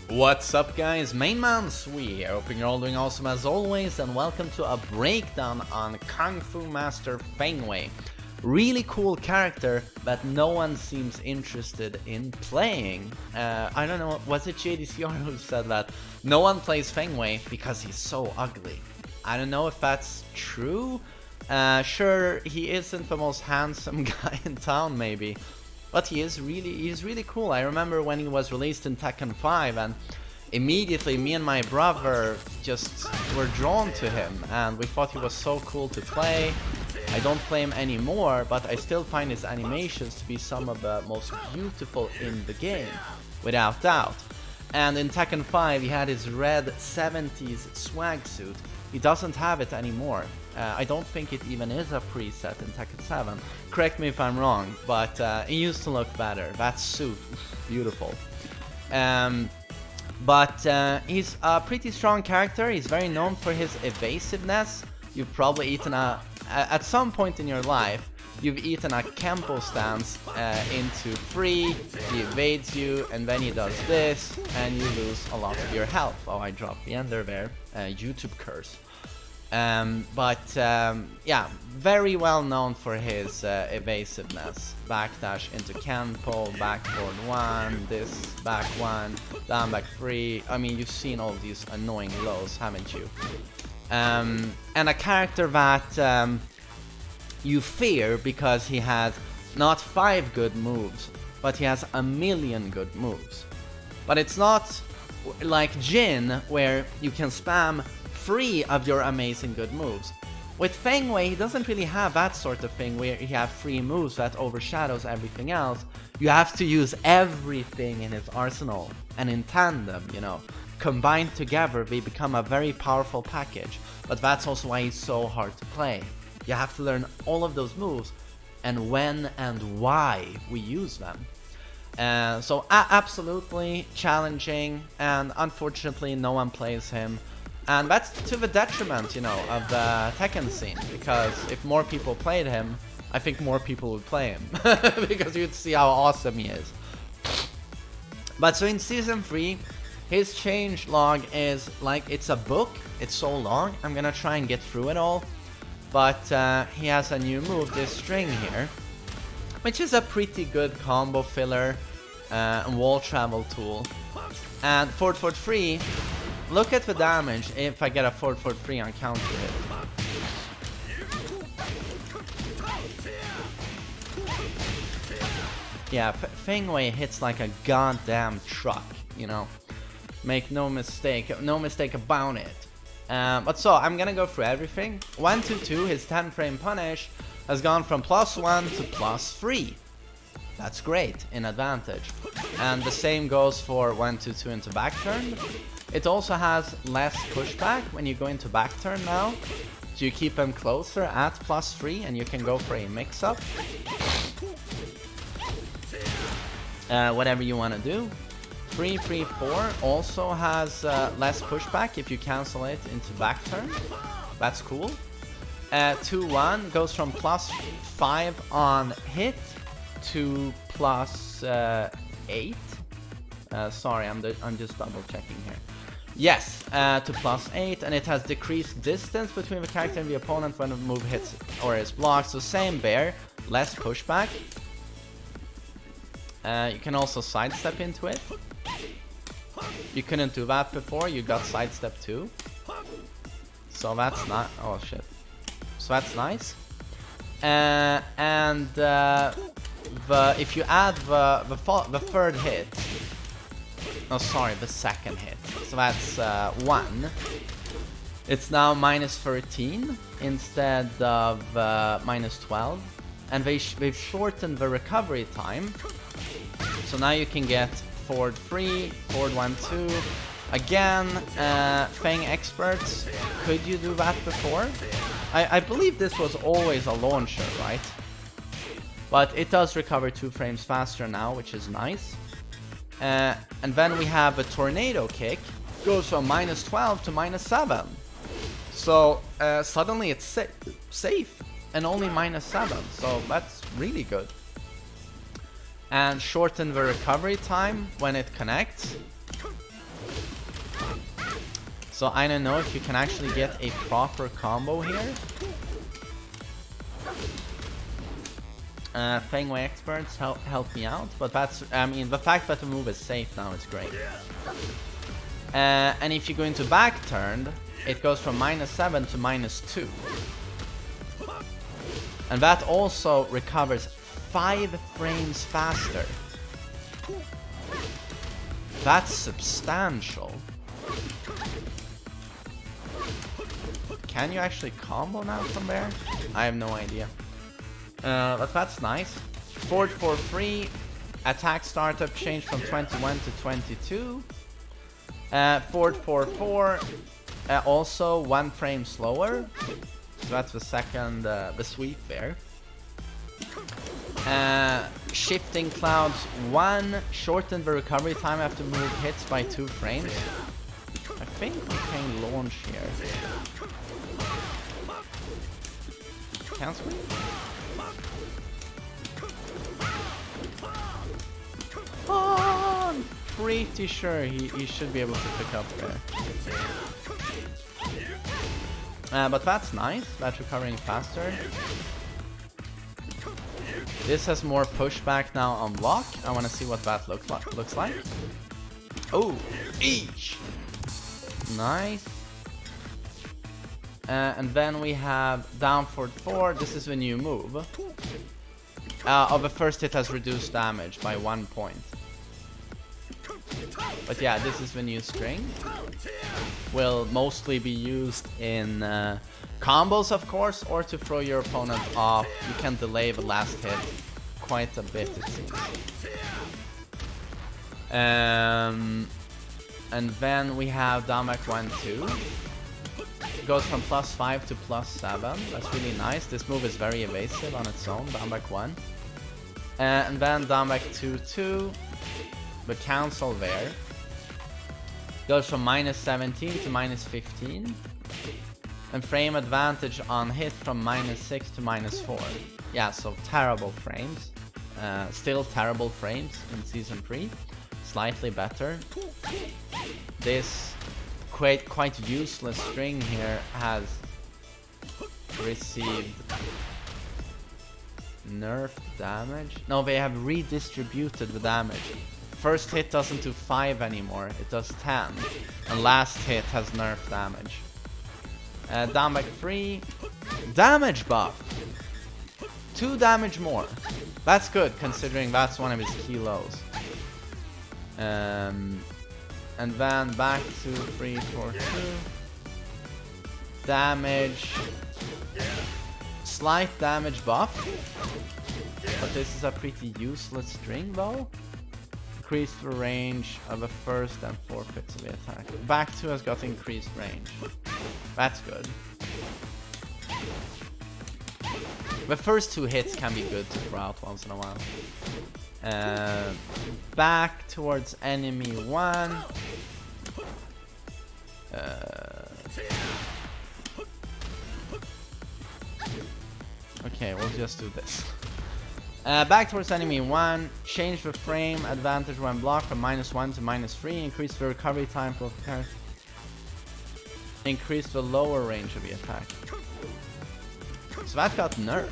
What's up guys, MainManSWE, I hope you're all doing awesome as always, and welcome to a breakdown on Kung Fu Master Feng. Really cool character, but no one seems interested in playing. I don't know, was it JDCR who said that no one plays Feng because he's so ugly? I don't know if that's true. Sure, he isn't the most handsome guy in town maybe, but he's really cool. I remember when he was released in Tekken 5 and immediately me and my brother just were drawn to him and we thought he was so cool to play. I don't play him anymore, but I still find his animations to be some of the most beautiful in the game, without doubt. And in Tekken 5 he had his red 70s swag suit. He doesn't have it anymore. I don't think it even is a preset in Tekken 7. Correct me if I'm wrong, but it used to look better. That suit, beautiful. But he's a pretty strong character. He's very known for his evasiveness. You've probably eaten at some point in your life, you've eaten a Kempo stance into free, he evades you, and then he does this, and you lose a lot of your health. Oh, I dropped the ender there. YouTube curse. Yeah, very well known for his evasiveness. Backdash into Kempo, back forward 1, this back 1, down back 3. I mean, you've seen all these annoying lows, haven't you? And a character that you fear because he has not 5 good moves, but he has a million good moves. But it's not like Jin, where you can spam 3 of your amazing good moves. With Feng Wei, he doesn't really have that sort of thing where he has 3 moves that overshadows everything else. You have to use everything in his arsenal, and in tandem, you know. Combined together, they become a very powerful package. But that's also why he's so hard to play. You have to learn all of those moves, and when and why we use them. So absolutely challenging, and unfortunately no one plays him. And that's to the detriment, you know, of the Tekken scene, because if more people played him, I think more people would play him, because you'd see how awesome he is. But so in Season 3, his change log is like, it's a book, it's so long, I'm gonna try and get through it all. But he has a new move, this string here, which is a pretty good combo filler and wall travel tool. And forward 3, look at the damage if I get a forward 3 on counter hit. Yeah, Feng Wei hits like a goddamn truck, you know. Make no mistake about it. But so, I'm gonna go through everything. 1-2-2, his 10 frame punish, has gone from +1 to +3. That's great, in advantage. And the same goes for 1-2-2 into back turn. It also has less pushback when you go into back turn now. So you keep them closer at +3 and you can go for a mix-up. Whatever you want to do. 3-3-4 also has less pushback if you cancel it into back turn. That's cool. 2-1 goes from +5 on hit to +8. Sorry, I'm just double checking here. Yes, to +8, and it has decreased distance between the character and the opponent when the move hits or is blocked. So same there, less pushback. You can also sidestep into it. You couldn't do that before, you got sidestep too. So that's not, oh shit. So that's nice. If you add the third hit, oh sorry, the second hit, so that's 1, it's now -13 instead of -12, and they've shortened the recovery time, so now you can get forward 3, forward 1-2. Again, Feng experts, could you do that before? I believe this was always a launcher, right? But it does recover 2 frames faster now, which is nice. And then we have a tornado kick, goes from -12 to -7. So suddenly it's safe and only -7, so that's really good. And shorten the recovery time when it connects. So I don't know if you can actually get a proper combo here. Feng experts help me out, but that's, I mean, the fact that the move is safe now is great. And if you go into back turn, it goes from -7 to -2. And that also recovers 5 frames faster. That's substantial. Can you actually combo now from there? I have no idea. But that's nice. Forward for free. Attack startup change from 21 to 22. Forward for 4. Also 1 frame slower. So that's the second, the sweep there. Shifting clouds 1. Shorten the recovery time after move hits by 2 frames. I think we can launch here. Can't we? Oh, I'm pretty sure he should be able to pick up there. But that's nice. That's recovering faster. This has more pushback now on block. I want to see what that looks like. Oh, each. Nice. And then we have down forward 4. This is the new move. The first hit has reduced damage by 1 point. But yeah, this is the new string. Will mostly be used in combos, of course, or to throw your opponent off. You can delay the last hit quite a bit, it seems. And then we have down back 1, 2. Goes from +5 to +7. That's really nice. This move is very evasive on its own. Down back 1. And then down back 2, 2. The cancel there. Goes from -17 to -15. And frame advantage on hit from -6 to -4. Yeah, so terrible frames. Still terrible frames in Season 3. Slightly better. This quite useless string here has received nerfed damage. No, they have redistributed the damage. First hit doesn't do 5 anymore, it does 10. And last hit has nerfed damage. Down back 3. Damage buff! 2 damage more. That's good, considering that's one of his key lows. And then back to 3, 4, 2. Damage. Slight damage buff. But this is a pretty useless string though. Increase the range of the first and 4/5 of the attack. Back 2 has got increased range. That's good. The first 2 hits can be good to throw out once in a while. Back towards enemy 1. Okay, we'll just do this. Back towards enemy 1. Change the frame advantage when blocked from -1 to -3. Increase the recovery time for character. Increase the lower range of the attack. So that got nerfed.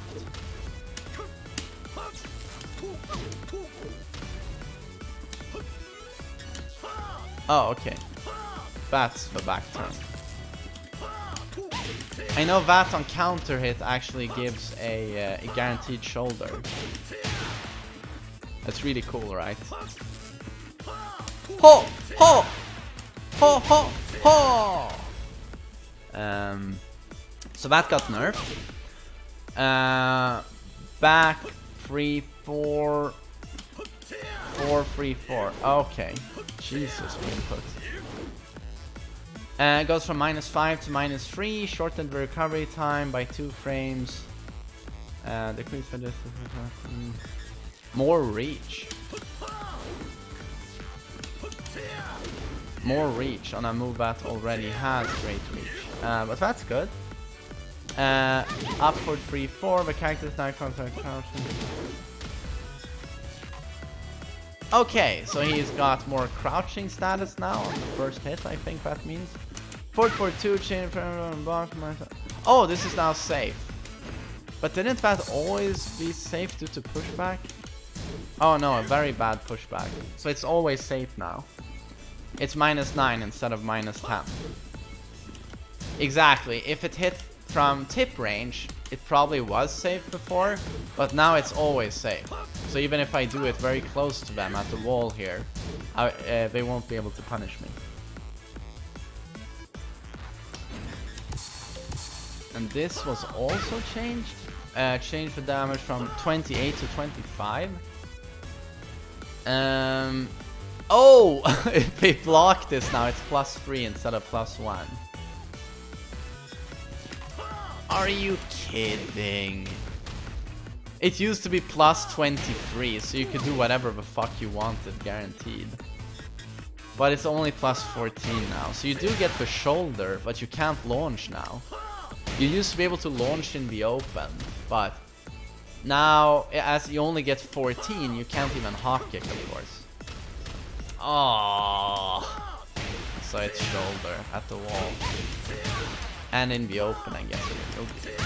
Oh, okay. That's the back turn. I know that on counter hit actually gives a guaranteed shoulder. That's really cool, right? Ho! Ho! Ho! Ho! Ho! So that got nerfed. Back 3, 4. 4, 3, 4. Okay. Jesus, we input. It goes from -5 to -3. Shortened the recovery time by 2 frames. Decrease for this. More reach. More reach on a move that already has great reach. But that's good. Upward 3, 4. The character's now contact crouching. Okay, so he's got more crouching status now on the first hit, I think that means. Forward for 2, chain from block. Oh, this is now safe. But didn't that always be safe due to pushback? Oh no, a very bad pushback. So it's always safe now. It's -9 instead of -10. Exactly. If it hit from tip range, it probably was safe before, but now it's always safe. So even if I do it very close to them at the wall here, they won't be able to punish me. And this was also changed. Changed the damage from 28 to 25. Oh! If they block this now, it's +3 instead of +1. Are you kidding? It used to be +23, so you could do whatever the fuck you wanted, guaranteed. But it's only +14 now, so you do get the shoulder, but you can't launch now. You used to be able to launch in the open, but now, as you only get 14, you can't even hop kick, of course. Oh, so it's shoulder at the wall. And in the open, I guess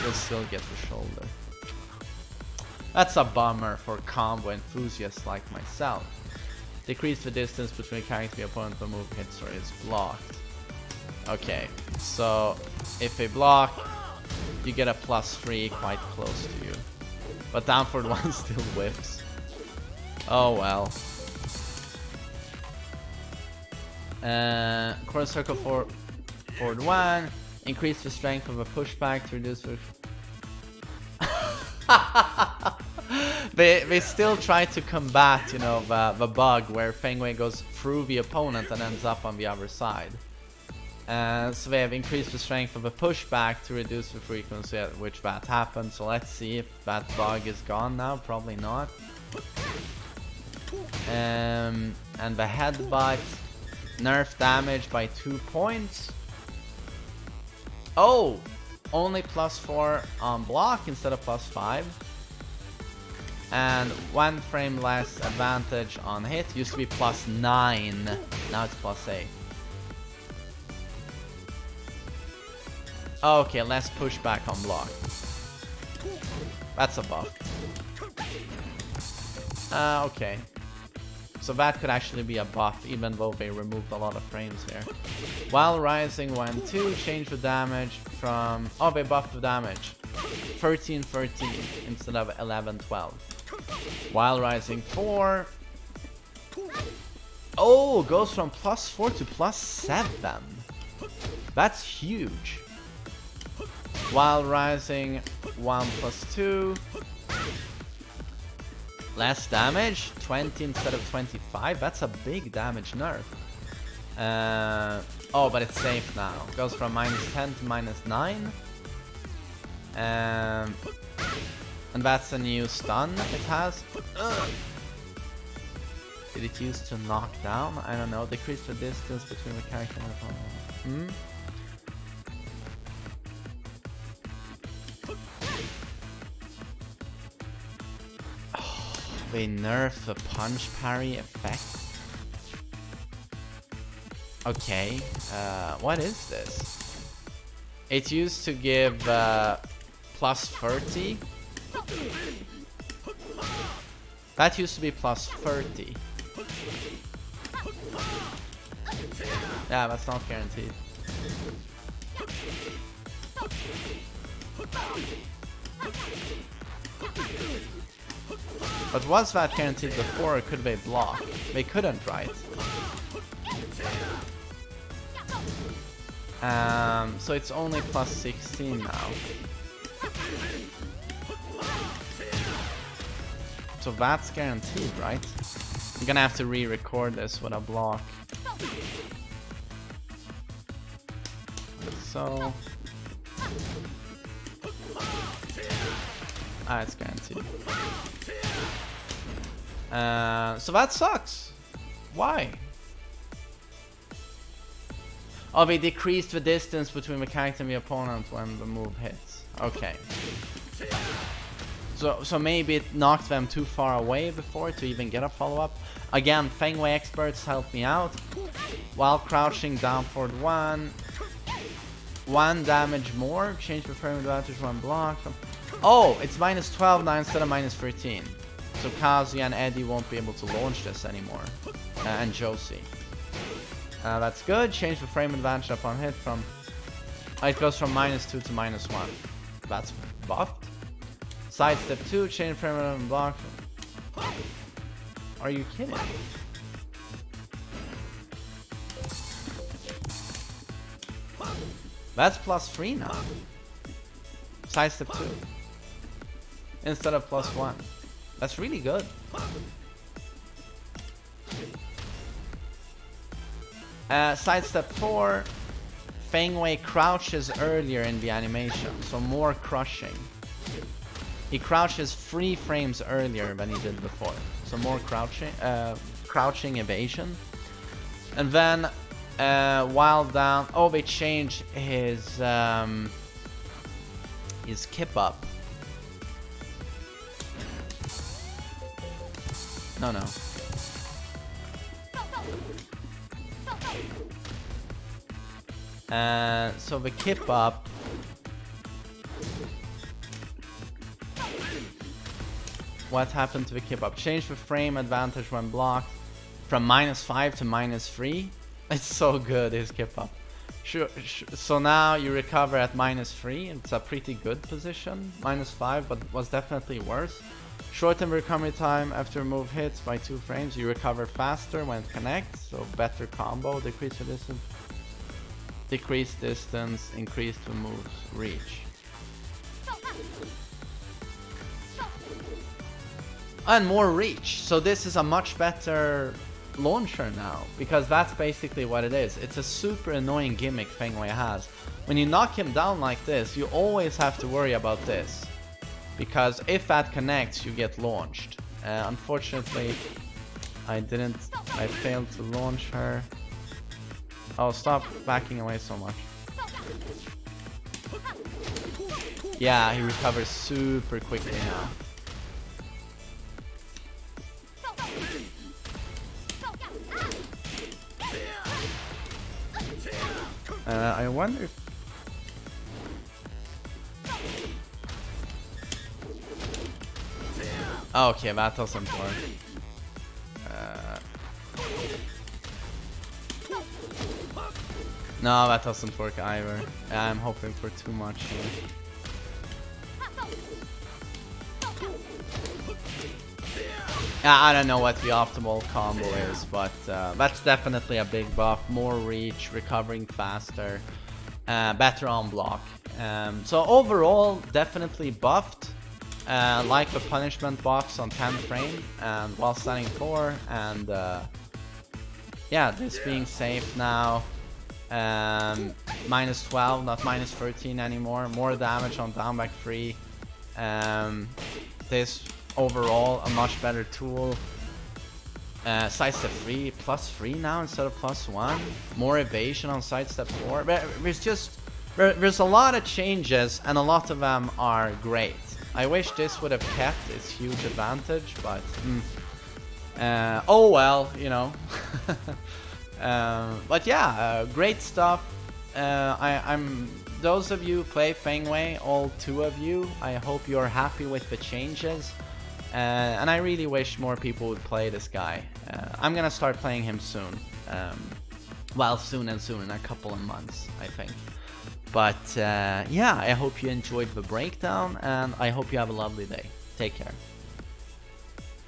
you'll still get the shoulder. That's a bummer for combo enthusiasts like myself. Decrease the distance between character the opponent when move hits or is blocked. Okay, so if they block, you get a +3 quite close to you. But down forward 1 still whiffs. Oh well. Quarter circle forward 1. Increase the strength of a pushback to reduce the... they still try to combat, you know, the bug where Feng goes through the opponent and ends up on the other side. So they have increased the strength of a pushback to reduce the frequency at which that happens. So let's see if that bug is gone now. Probably not. And the headbutt, nerf damage by 2 points. Oh, only +4 on block instead of +5. And 1 frame less advantage on hit. Used to be +9. Now it's +8. Okay, less pushback on block. That's a buff. Okay. So that could actually be a buff, even though they removed a lot of frames here. While rising 1-2, change the damage from... Oh, they buffed the damage. 13-13 instead of 11-12. While rising 4... Oh, goes from +4 to +7. That's huge. While rising 1+2. Less damage, 20 instead of 25. That's a big damage nerf. Oh, but it's safe now. Goes from -10 to -9. And that's a new stun it has. Did it use to knock down? I don't know. Decrease the distance between the character and the opponent. They nerf the punch parry effect. Okay, what is this? It used to give +30. That used to be +30. Yeah, that's not guaranteed. But was that guaranteed before, or could they block? They couldn't, right? So it's only +16 now. So that's guaranteed, right? I'm gonna have to re-record this with a block. So... Ah, it's guaranteed. So that sucks. Why? Oh, they decreased the distance between the character and the opponent when the move hits. Okay. So maybe it knocked them too far away before to even get a follow-up. Again, Feng experts help me out. While crouching down forward 1. 1 damage more. Change the frame advantage 1 block. Oh, it's minus 12 now instead of minus 13. So Kazuya and Eddie won't be able to launch this anymore. And Josie. That's good. Change the frame advantage upon hit from... it goes from minus 2 to minus 1. That's buffed. Sidestep 2, change frame advantage block. Are you kidding? That's plus 3 now. Sidestep 2. Instead of plus 1. That's really good. Sidestep 4. Feng Wei crouches earlier in the animation, so more crushing. He crouches 3 frames earlier than he did before, so more crouching evasion. And then while down, oh, they changed his kip up. No. So the kip up. What happened to the kip up? Change the frame advantage when blocked from minus 5 to minus 3. It's so good, his kip up. Sure. So now you recover at minus 3. It's a pretty good position. Minus 5, but was definitely worse. Shorten recovery time after move hits by 2 frames. You recover faster when it connects. So better combo. Decrease the distance. Decrease distance. Increase the move's reach. And more reach. So this is a much better launcher now, because that's basically what it is. It's a super annoying gimmick Feng Wei has. When you knock him down like this, you always have to worry about this, because if that connects, you get launched. Unfortunately, I failed to launch her. Oh, stop backing away so much. Yeah, he recovers super quickly now. I wonder if... Okay, that doesn't work. No, that doesn't work either. I'm hoping for too much here. I don't know what the optimal combo is, but that's definitely a big buff. More reach, recovering faster, better on block. So overall, definitely buffed. Like the punishment buffs on 10 frame and while standing 4, and yeah, this being safe now. Minus 12, not minus 13 anymore. More damage on down back 3. This overall a much better tool. Sidestep 3 plus 3 now instead of plus 1. More evasion on sidestep 4. There's a lot of changes, and a lot of them are great. I wish this would have kept its huge advantage, but oh well, you know. But yeah, great stuff. I'm those of you who play Feng Wei, all 2 of you, I hope you're happy with the changes. And I really wish more people would play this guy. I'm gonna start playing him soon. Well, soon, in a couple of months, I think. But yeah, I hope you enjoyed the breakdown, and I hope you have a lovely day. Take care.